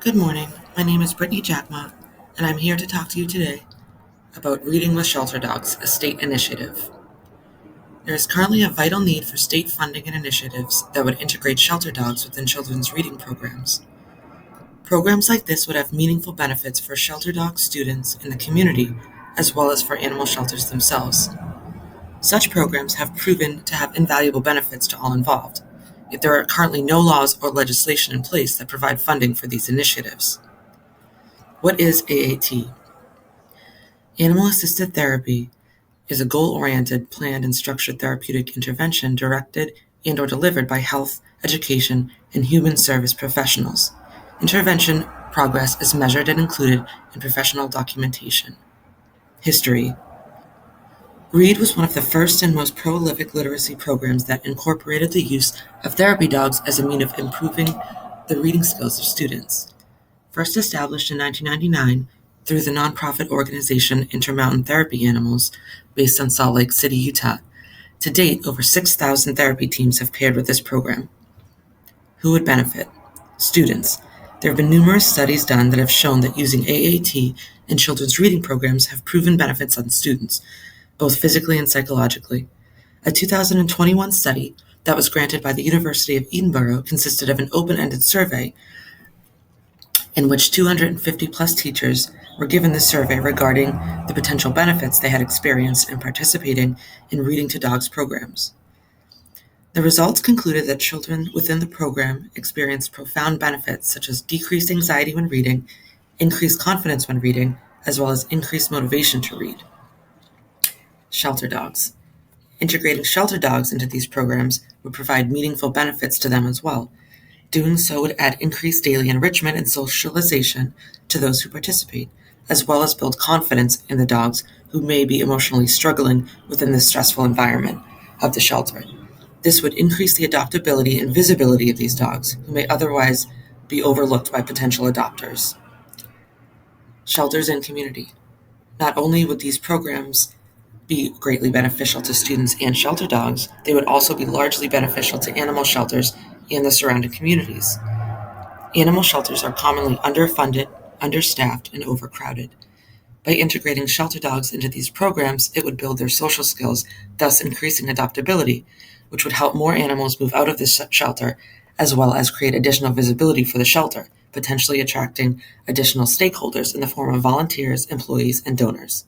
Good morning. My name is Brittany Jackma, and I'm here to talk to you today about Reading with Shelter Dogs, a state initiative. There is currently a vital need for state funding and initiatives that would integrate shelter dogs within children's reading programs. Programs like this would have meaningful benefits for shelter dog students in the community, as well as for animal shelters themselves. Such programs have proven to have invaluable benefits to all involved, yet there are currently no laws or legislation in place that provide funding for these initiatives. What is AAT? Animal-assisted therapy is a goal-oriented, planned, and structured therapeutic intervention directed and/or delivered by health, education, and human service professionals. Intervention progress is measured and included in professional documentation. History. READ was one of the first and most prolific literacy programs that incorporated the use of therapy dogs as a means of improving the reading skills of students. First established in 1999 through the nonprofit organization Intermountain Therapy Animals, based in Salt Lake City, Utah. To date, over 6,000 therapy teams have paired with this program. Who would benefit? Students. There have been numerous studies done that have shown that using AAT in children's reading programs have proven benefits on students, both physically and psychologically. A 2021 study that was granted by the University of Edinburgh consisted of an open-ended survey in which 250 plus teachers were given the survey regarding the potential benefits they had experienced in participating in Reading to Dogs programs. The results concluded that children within the program experienced profound benefits such as decreased anxiety when reading, increased confidence when reading, as well as increased motivation to read. Shelter dogs. Integrating shelter dogs into these programs would provide meaningful benefits to them as well. Doing so would add increased daily enrichment and socialization to those who participate, as well as build confidence in the dogs who may be emotionally struggling within the stressful environment of the shelter. This would increase the adoptability and visibility of these dogs, who may otherwise be overlooked by potential adopters. Shelters and community. Not only would these programs be greatly beneficial to students and shelter dogs, they would also be largely beneficial to animal shelters and the surrounding communities. Animal shelters are commonly underfunded, understaffed, and overcrowded. By integrating shelter dogs into these programs, it would build their social skills, thus increasing adoptability, which would help more animals move out of the shelter, as well as create additional visibility for the shelter, potentially attracting additional stakeholders in the form of volunteers, employees, and donors.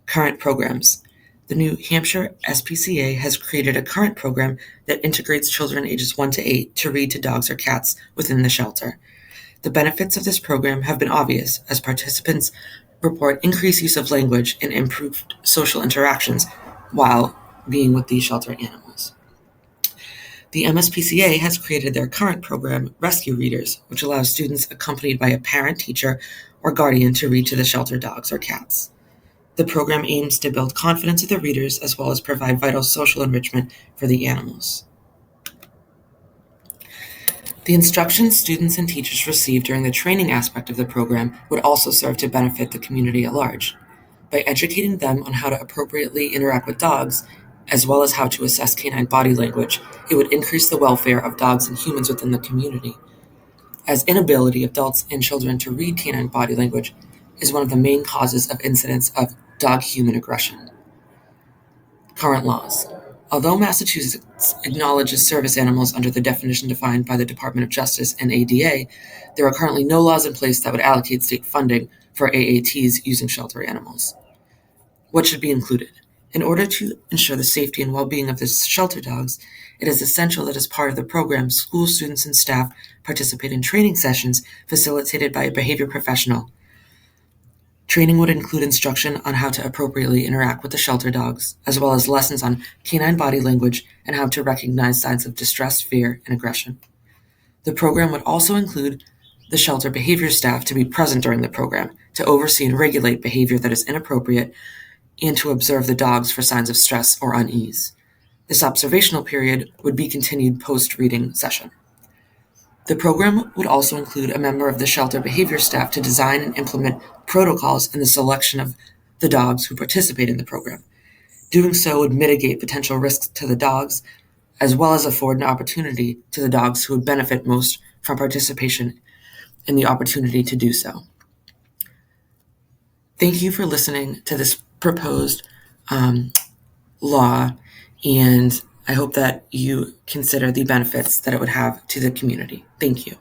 Current programs. The New Hampshire SPCA has created a current program that integrates children ages 1 to 8 to read to dogs or cats within the shelter. The benefits of this program have been obvious, as participants report increased use of language and improved social interactions while being with these shelter animals. The MSPCA has created their current program, Rescue Readers, which allows students accompanied by a parent, teacher, or guardian to read to the shelter dogs or cats. The program aims to build confidence of the readers as well as provide vital social enrichment for the animals. The instruction students and teachers receive during the training aspect of the program would also serve to benefit the community at large. By educating them on how to appropriately interact with dogs, as well as how to assess canine body language, it would increase the welfare of dogs and humans within the community. As inability of adults and children to read canine body language is one of the main causes of incidents of dog-human aggression. Current laws. Although Massachusetts acknowledges service animals under the definition defined by the Department of Justice and ADA, there are currently no laws in place that would allocate state funding for AATs using shelter animals. What should be included? In order to ensure the safety and well-being of the shelter dogs, it is essential that as part of the program, school students and staff participate in training sessions facilitated by a behavior professional. Training would include instruction on how to appropriately interact with the shelter dogs, as well as lessons on canine body language and how to recognize signs of distress, fear, and aggression. The program would also include the shelter behavior staff to be present during the program, to oversee and regulate behavior that is inappropriate, and to observe the dogs for signs of stress or unease. This observational period would be continued post-reading session. The program would also include a member of the shelter behavior staff to design and implement protocols in the selection of the dogs who participate in the program. Doing so would mitigate potential risks to the dogs, as well as afford an opportunity to the dogs who would benefit most from participation and the opportunity to do so. Thank you for listening to this proposed law, and I hope that you consider the benefits that it would have to the community. Thank you.